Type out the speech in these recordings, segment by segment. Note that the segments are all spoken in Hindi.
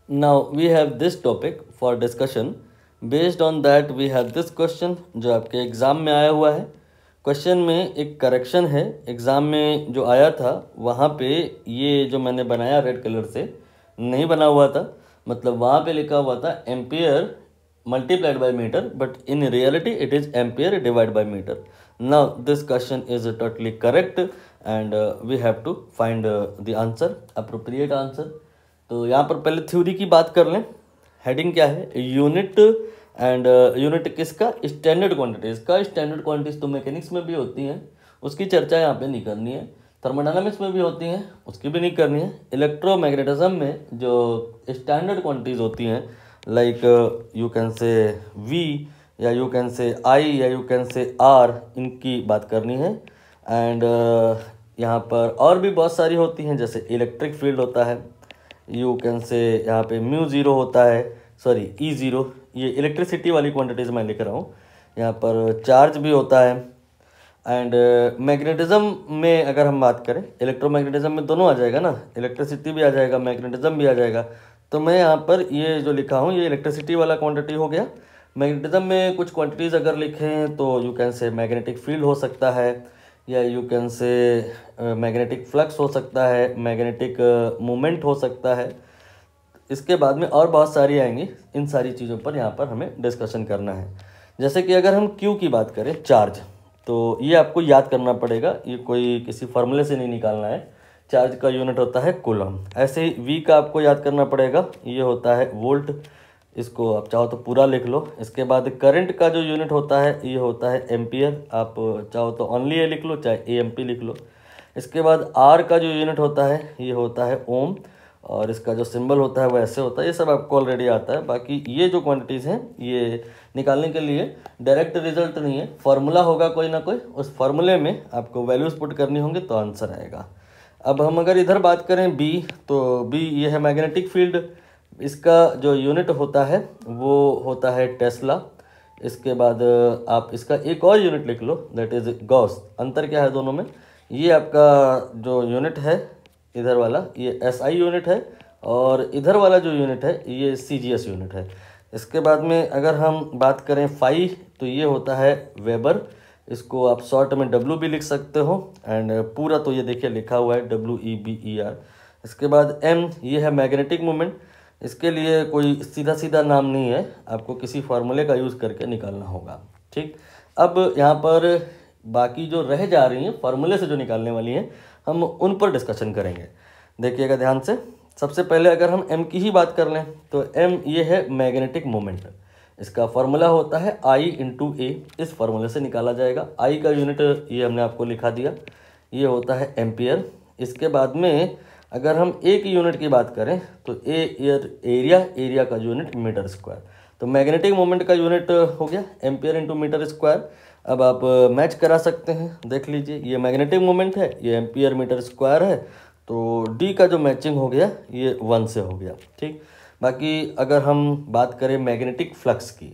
Now we have this topic for discussion. Based on that we have this question जो आपके एग्ज़ाम में आया हुआ है। क्वेश्चन में एक करेक्शन है, एग्ज़ाम में जो आया था वहाँ पे ये जो मैंने बनाया रेड कलर से नहीं बना हुआ था, मतलब वहाँ पे लिखा हुआ था ampere multiplied by meter, but in reality it is ampere divided by meter. Now this question is totally correct and we have to find the answer, appropriate answer. तो यहाँ पर पहले थ्योरी की बात कर लें। हेडिंग क्या है? यूनिट एंड यूनिट किसका? स्टैंडर्ड क्वांटिटीज का। स्टैंडर्ड क्वांटिटीज तो मैकेनिक्स में भी होती हैं, उसकी चर्चा यहाँ पे नहीं करनी है। थर्मोडायनामिक्स में भी होती हैं, उसकी भी नहीं करनी है। इलेक्ट्रोमैग्नेटिज्म में जो स्टैंडर्ड क्वांटिटीज होती हैं like you can say V या यू कैन से आई या यू कैन से आर, इनकी बात करनी है। एंड यहाँ पर और भी बहुत सारी होती हैं, जैसे इलेक्ट्रिक फील्ड होता है, यू कैन से यहाँ पे म्यू ज़ीरो होता है, सॉरी ई ज़ीरो, ये इलेक्ट्रिसिटी वाली क्वांटिटीज़ मैं लिख रहा हूँ। यहाँ पर चार्ज भी होता है। एंड मैग्नेटिज्म में अगर हम बात करें, इलेक्ट्रोमैग्नेटिज्म में दोनों आ जाएगा ना, इलेक्ट्रिसिटी भी आ जाएगा, मैग्नेटिज्म भी आ जाएगा। तो मैं यहाँ पर ये जो लिखा हूँ ये इलेक्ट्रिसिटी वाला क्वांटिटी हो गया। मैग्नेटिज्म में कुछ क्वांटिटीज़ अगर लिखें तो यू कैन से मैग्नेटिक फील्ड हो सकता है, या यू कैन से मैग्नेटिक फ्लक्स हो सकता है, मैग्नेटिक मूवमेंट हो सकता है। इसके बाद में और बहुत सारी आएंगी, इन सारी चीज़ों पर यहाँ पर हमें डिस्कशन करना है। जैसे कि अगर हम क्यू की बात करें, चार्ज, तो ये आपको याद करना पड़ेगा, ये कोई किसी फार्मूले से नहीं निकालना है। चार्ज का यूनिट होता है कूलम। ऐसे ही वी का आपको याद करना पड़ेगा, ये होता है वोल्ट, इसको आप चाहो तो पूरा लिख लो। इसके बाद करंट का जो यूनिट होता है ये होता है एम्पियर, आप चाहो तो ओनली ए लिख लो, चाहे एएमपी लिख लो। इसके बाद आर का जो यूनिट होता है ये होता है ओम, और इसका जो सिंबल होता है वो ऐसे होता है। ये सब आपको ऑलरेडी आता है। बाकी ये जो क्वांटिटीज़ हैं ये निकालने के लिए डायरेक्ट रिजल्ट नहीं है, फार्मूला होगा कोई ना कोई, उस फार्मूले में आपको वैल्यूज़ पुट करनी होंगी तो आंसर आएगा। अब हम अगर इधर बात करें बी, तो बी ये है मैग्नेटिक फील्ड, इसका जो यूनिट होता है वो होता है टेस्ला। इसके बाद आप इसका एक और यूनिट लिख लो, दैट इज़ गॉस। अंतर क्या है दोनों में? ये आपका जो यूनिट है इधर वाला ये एसआई यूनिट है, और इधर वाला जो यूनिट है ये सीजीएस यूनिट है। इसके बाद में अगर हम बात करें फाई, तो ये होता है वेबर, इसको आप शॉर्ट में डब्ल्यू भी लिख सकते हो, एंड पूरा तो ये देखिए लिखा हुआ है WEBER। इसके बाद एम, ये है मैग्नेटिक मोमेंट। इसके लिए कोई सीधा सीधा नाम नहीं है, आपको किसी फार्मूले का यूज़ करके निकालना होगा। ठीक, अब यहाँ पर बाकी जो रह जा रही हैं फार्मूले से जो निकालने वाली हैं, हम उन पर डिस्कशन करेंगे। देखिएगा ध्यान से। सबसे पहले अगर हम एम की ही बात कर लें तो एम ये है मैग्नेटिक मोमेंट, इसका फार्मूला होता है I इंटू ए। इस फार्मूले से निकाला जाएगा। I का यूनिट ये हमने आपको लिखा दिया, ये होता है एम्पियर। इसके बाद में अगर हम ए की यूनिट की बात करें तो एरिया का यूनिट मीटर स्क्वायर। तो मैग्नेटिक मोमेंट का यूनिट हो गया एम्पियर इंटू मीटर स्क्वायर। अब आप मैच करा सकते हैं, देख लीजिए ये मैग्नेटिक मोमेंट है, ये एम्पियर मीटर स्क्वायर है, तो डी का जो मैचिंग हो गया ये 1 से हो गया। ठीक, बाकी अगर हम बात करें मैग्नेटिक फ्लक्स की,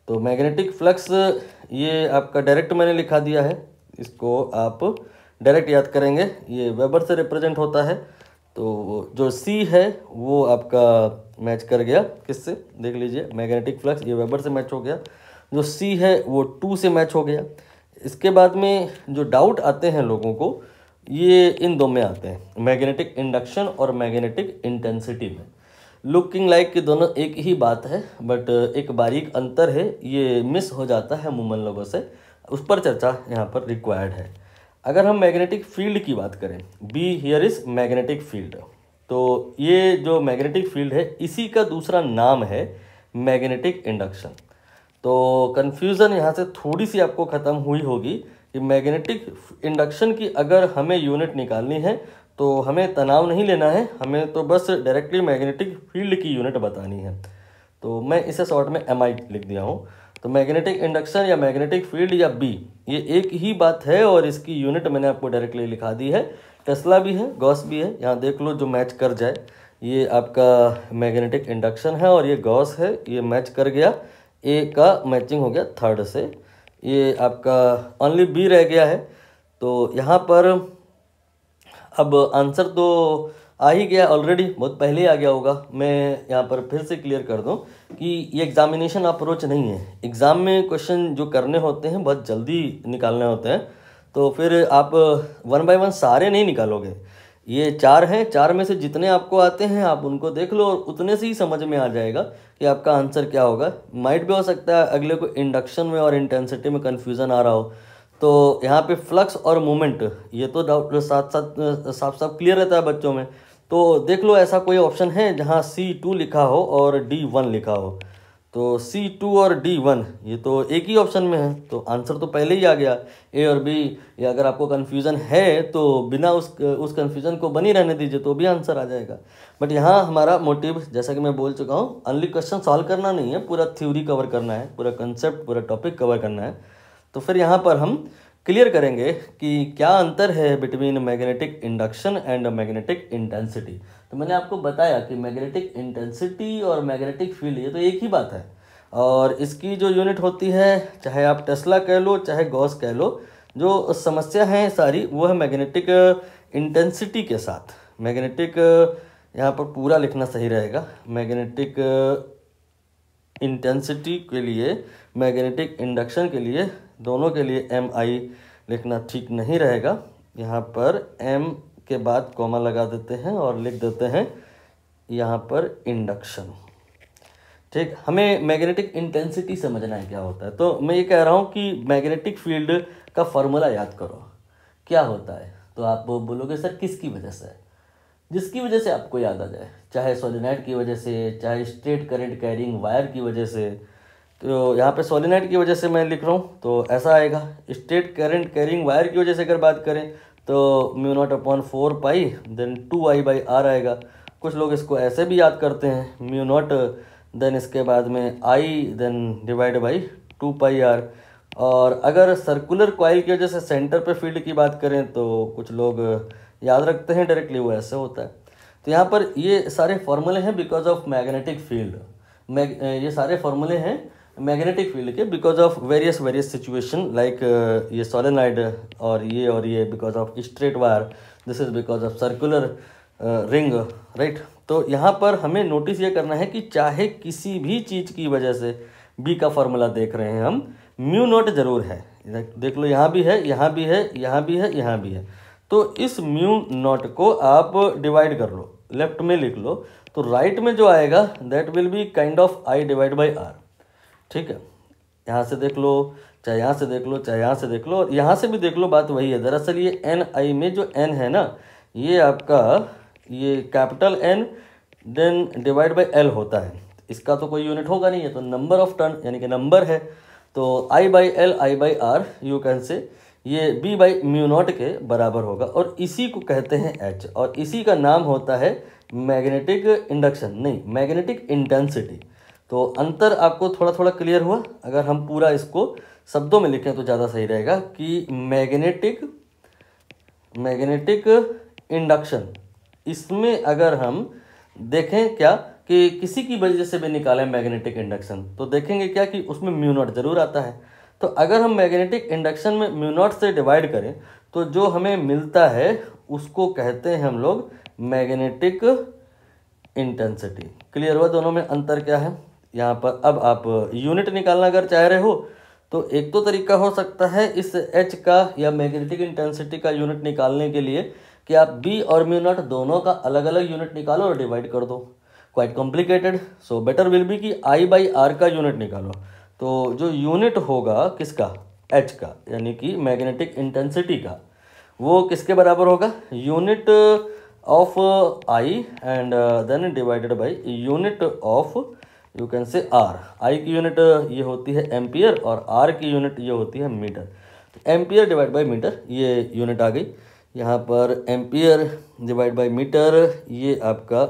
तो मैग्नेटिक फ्लक्स ये आपका डायरेक्ट मैंने लिखा दिया है, इसको आप डायरेक्ट याद करेंगे, ये वेबर से रिप्रेजेंट होता है। तो जो सी है वो आपका मैच कर गया किससे, देख लीजिए मैग्नेटिक फ्लक्स ये वेबर से मैच हो गया, जो सी है वो 2 से मैच हो गया। इसके बाद में जो डाउट आते हैं लोगों को, ये इन दो में आते हैं, मैग्नेटिक इंडक्शन और मैग्नेटिक इंटेंसिटी में। लुकिंग लाइक कि दोनों एक ही बात है, बट एक बारीक अंतर है, ये मिस हो जाता है अमूमन लोगों से, उस पर चर्चा यहाँ पर रिक्वायर्ड है। अगर हम मैग्नेटिक फील्ड की बात करें, be here is magnetic field, तो ये जो मैग्नेटिक फील्ड है इसी का दूसरा नाम है मैग्नेटिक इंडक्शन। तो कन्फ्यूज़न यहाँ से थोड़ी सी आपको ख़त्म हुई होगी कि मैग्नेटिक इंडक्शन की अगर हमें यूनिट निकालनी है तो हमें तनाव नहीं लेना है, हमें तो बस डायरेक्टली मैग्नेटिक फील्ड की यूनिट बतानी है। तो मैं इसे शॉर्ट में MI लिख दिया हूँ। तो मैग्नेटिक इंडक्शन या मैग्नेटिक फील्ड या बी, ये एक ही बात है, और इसकी यूनिट मैंने आपको डायरेक्टली लिखा दी है। टेस्ला भी है, गॉस भी है, यहाँ देख लो जो मैच कर जाए। ये आपका मैग्नेटिक इंडक्शन है और ये गॉस है, ये मैच कर गया, ए का मैचिंग हो गया थर्ड से। ये आपका ओनली बी रह गया है। तो यहाँ पर अब आंसर तो आ ही गया ऑलरेडी, बहुत पहले ही आ गया होगा। मैं यहाँ पर फिर से क्लियर कर दूं कि ये एग्जामिनेशन अप्रोच नहीं है। एग्ज़ाम में क्वेश्चन जो करने होते हैं बहुत जल्दी निकालने होते हैं, तो फिर आप 1 बाय 1 सारे नहीं निकालोगे। ये 4 हैं, 4 में से जितने आपको आते हैं आप उनको देख लो और उतने से ही समझ में आ जाएगा कि आपका आंसर क्या होगा। माइट भी हो सकता है अगले को इंडक्शन में और इंटेंसिटी में कन्फ्यूज़न आ रहा हो, तो यहाँ पे फ्लक्स और मोमेंट ये तो डाउट साथ साथ साफ साफ क्लियर रहता है बच्चों में। तो देख लो ऐसा कोई ऑप्शन है जहाँ C2 लिखा हो और D1 लिखा हो, तो C2 और D1 ये तो एक ही ऑप्शन में है, तो आंसर तो पहले ही आ गया A और B। या अगर आपको कन्फ्यूज़न है तो बिना उस कन्फ्यूज़न को बनी रहने दीजिए तो भी आंसर आ जाएगा। बट यहाँ हमारा मोटिव जैसा कि मैं बोल चुका हूँ, ओनली क्वेश्चन सॉल्व करना नहीं है, पूरा थ्योरी कवर करना है, पूरा कंसेप्ट पूरा टॉपिक कवर करना है। तो फिर यहाँ पर हम क्लियर करेंगे कि क्या अंतर है between magnetic induction and magnetic intensity. तो मैंने आपको बताया कि मैग्नेटिक इंटेंसिटी और मैग्नेटिक फील्ड ये तो एक ही बात है, और इसकी जो यूनिट होती है चाहे आप टेस्ला कह लो चाहे गॉस कह लो, जो समस्या है सारी वो है मैग्नेटिक इंटेंसिटी के साथ। मैग्नेटिक यहाँ पर पूरा लिखना सही रहेगा, मैग्नेटिक इंटेंसिटी के लिए मैग्नेटिक इंडक्शन के लिए दोनों के लिए MI लिखना ठीक नहीं रहेगा। यहाँ पर M के बाद कॉमा लगा देते हैं और लिख देते हैं यहाँ पर इंडक्शन। ठीक, हमें मैग्नेटिक इंटेंसिटी समझना है क्या होता है। तो मैं ये कह रहा हूँ कि मैग्नेटिक फील्ड का फॉर्मूला याद करो क्या होता है। तो आप बोलोगे सर किसकी वजह से? जिसकी वजह से आपको याद आ जाए, चाहे सोलेनोइड की वजह से, चाहे स्ट्रेट करंट कैरिंग वायर की वजह से। तो यहाँ पे सोलेनोइड की वजह से मैं लिख रहा हूँ तो ऐसा आएगा। स्ट्रेट करंट कैरिंग वायर की वजह से अगर बात करें तो μ0/4 पाई देन 2I/R आएगा। कुछ लोग इसको ऐसे भी याद करते हैं μ0 देन इसके बाद में I then divide by 2πr। और अगर सर्कुलर कॉइल की वजह से सेंटर पे फील्ड की बात करें तो कुछ लोग याद रखते हैं डायरेक्टली, वो ऐसे होता है। तो यहाँ पर ये सारे फॉर्मूले हैं बिकॉज ऑफ मैग्नेटिक फील्ड। ये सारे फॉर्मूले हैं मैग्नेटिक फील्ड के because of various situation like ये सोलेनोइड और ये because of straight wire, this is because of circular ring, right. तो यहाँ पर हमें नोटिस ये करना है कि चाहे किसी भी चीज़ की वजह से बी का फॉर्मूला देख रहे हैं हम, μ0 जरूर है। देख लो यहाँ भी है, यहाँ भी है, यहाँ भी है, यहाँ भी है। तो इस μ0 को आप डिवाइड कर लो, लेफ्ट में लिख लो, तो राइट में जो आएगा that will be kind of I/R। ठीक है, यहाँ से देख लो, चाहे यहाँ से देख लो, चाहे यहाँ से देख लो, और यहाँ से भी देख लो, बात वही है। दरअसल ये NI में जो N है ना, ये आपका ये capital N then divide by L होता है। इसका तो कोई यूनिट होगा नहीं है, तो नंबर ऑफ टर्न यानी कि नंबर है, तो I/L I/R यू कैन से ये B/μ0 के बराबर होगा, और इसी को कहते हैं H, और इसी का नाम होता है मैग्नेटिक इंडक्शन, नहीं मैग्नेटिक इंटेंसिटी। तो अंतर आपको थोड़ा थोड़ा क्लियर हुआ। अगर हम पूरा इसको शब्दों में लिखें तो ज़्यादा सही रहेगा कि मैग्नेटिक इंडक्शन, इसमें अगर हम देखें क्या कि किसी की वजह से भी निकालें मैग्नेटिक इंडक्शन, तो देखेंगे क्या कि उसमें μ0 जरूर आता है। तो अगर हम मैग्नेटिक इंडक्शन में μ0 से डिवाइड करें तो जो हमें मिलता है उसको कहते हैं हम लोग मैग्नेटिक इंटेंसिटी। क्लियर हुआ दोनों में अंतर क्या है। यहाँ पर अब आप यूनिट निकालना अगर चाह रहे हो तो एक तो तरीका हो सकता है इस H का या मैग्नेटिक इंटेंसिटी का यूनिट निकालने के लिए कि आप B और μ0 दोनों का अलग अलग यूनिट निकालो और डिवाइड कर दो। Quite complicated, so better will be कि I/R का यूनिट निकालो। तो जो यूनिट होगा किसका, H का, यानी कि मैग्नेटिक इंटेंसिटी का, वो किसके बराबर होगा, unit of I and then divided by unit of you can say R। I की यूनिट ये होती है एम्पियर और R की यूनिट ये होती है metre. Ampere divide by metre ये यूनिट आ गई। यहाँ पर एम्पियर डिवाइड बाई मीटर ये आपका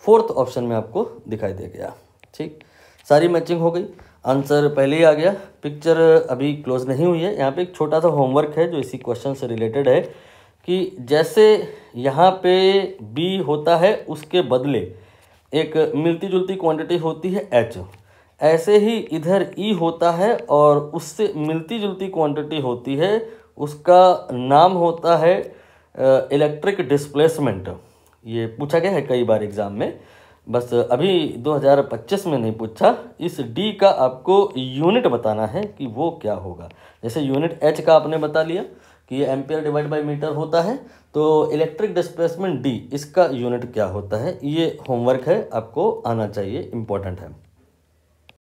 फोर्थ ऑप्शन में आपको दिखाई दे गया। ठीक, सारी मैचिंग हो गई, आंसर पहले ही आ गया। पिक्चर अभी क्लोज नहीं हुई है। यहाँ पे एक छोटा सा होमवर्क है जो इसी क्वेश्चन से रिलेटेड है कि जैसे यहाँ पे B होता है उसके बदले एक मिलती जुलती क्वांटिटी होती है H, ऐसे ही इधर E होता है और उससे मिलती जुलती क्वांटिटी होती है, उसका नाम होता है इलेक्ट्रिक डिस्प्लेसमेंट। ये पूछा गया है कई बार एग्ज़ाम में, बस अभी 2025 में नहीं पूछा। इस डी का आपको यूनिट बताना है कि वो क्या होगा। जैसे यूनिट एच का आपने बता लिया कि ये एम्पियर डिवाइड बाय मीटर होता है, तो इलेक्ट्रिक डिस्प्लेसमेंट डी इसका यूनिट क्या होता है, ये होमवर्क है, आपको आना चाहिए, इम्पोर्टेंट है।